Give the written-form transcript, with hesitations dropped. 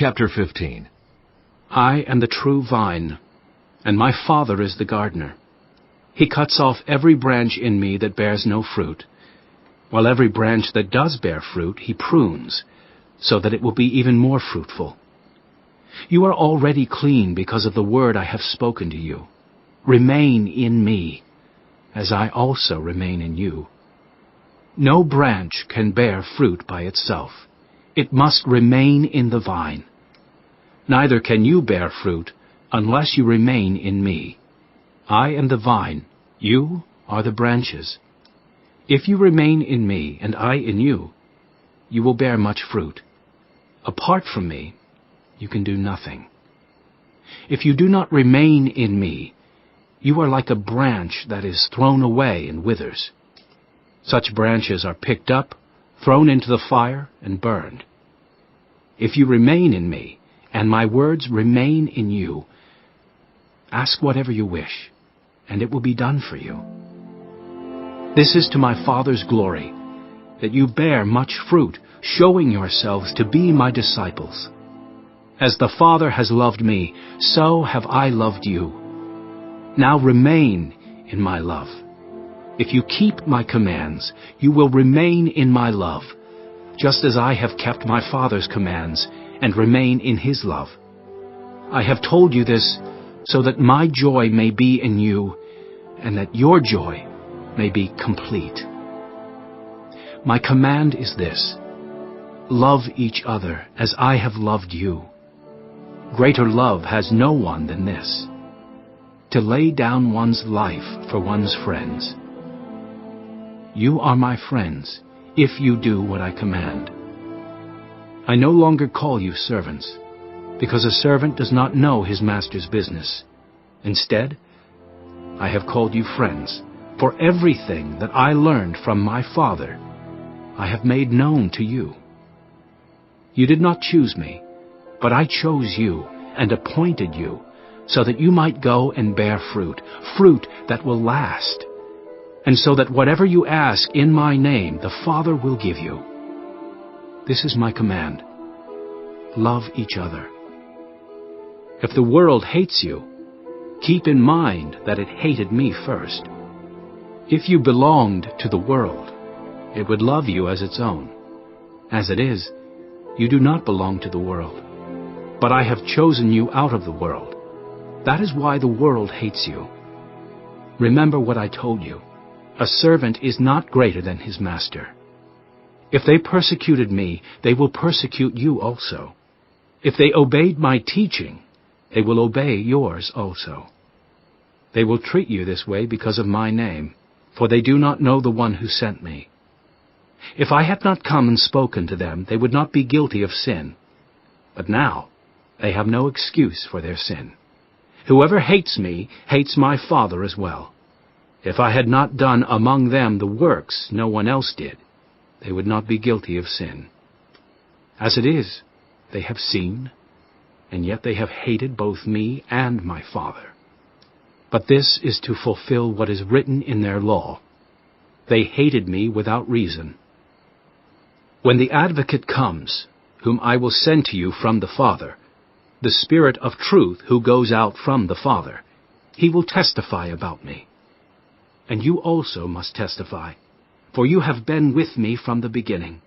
Chapter 15. I am the true vine, and my Father is the gardener. He cuts off every branch in me that bears no fruit, while every branch that does bear fruit he prunes, so that it will be even more fruitful. You are already clean because of the word I have spoken to you. Remain in me, as I also remain in you. No branch can bear fruit by itself. It must remain in the vine. Neither can you bear fruit unless you remain in me. I am the vine, you are the branches. If you remain in me and I in you, you will bear much fruit. Apart from me, you can do nothing. If you do not remain in me, you are like a branch that is thrown away and withers. Such branches are picked up, thrown into the fire, and burned. If you remain in me, and my words remain in you, ask whatever you wish, and it will be done for you. This is to my Father's glory, that you bear much fruit, showing yourselves to be my disciples. As the Father has loved me, so have I loved you. Now remain in my love. If you keep my commands, you will remain in my love, just as I have kept my Father's commands and remain in his love. I have told you this so that my joy may be in you, and that your joy may be complete. My command is this: love each other as I have loved you. Greater love has no one than this, to lay down one's life for one's friends. You are my friends, if you do what I command. I no longer call you servants, because a servant does not know his master's business. Instead, I have called you friends, for everything that I learned from my Father, I have made known to you. You did not choose me, but I chose you and appointed you, so that you might go and bear fruit, fruit that will last, and so that whatever you ask in my name, the Father will give you. This is my command: love each other. If the world hates you, keep in mind that it hated me first. If you belonged to the world, it would love you as its own. As it is, you do not belong to the world, but I have chosen you out of the world. That is why the world hates you. Remember what I told you. A servant is not greater than his master. If they persecuted me, they will persecute you also. If they obeyed my teaching, they will obey yours also. They will treat you this way because of my name, for they do not know the one who sent me. If I had not come and spoken to them, they would not be guilty of sin. But now they have no excuse for their sin. Whoever hates me hates my Father as well. If I had not done among them the works no one else did, they would not be guilty of sin. As it is, they have seen, and yet they have hated both me and my Father. But this is to fulfill what is written in their law: they hated me without reason. When the Advocate comes, whom I will send to you from the Father, the Spirit of truth who goes out from the Father, he will testify about me. And you also must testify, for you have been with me from the beginning.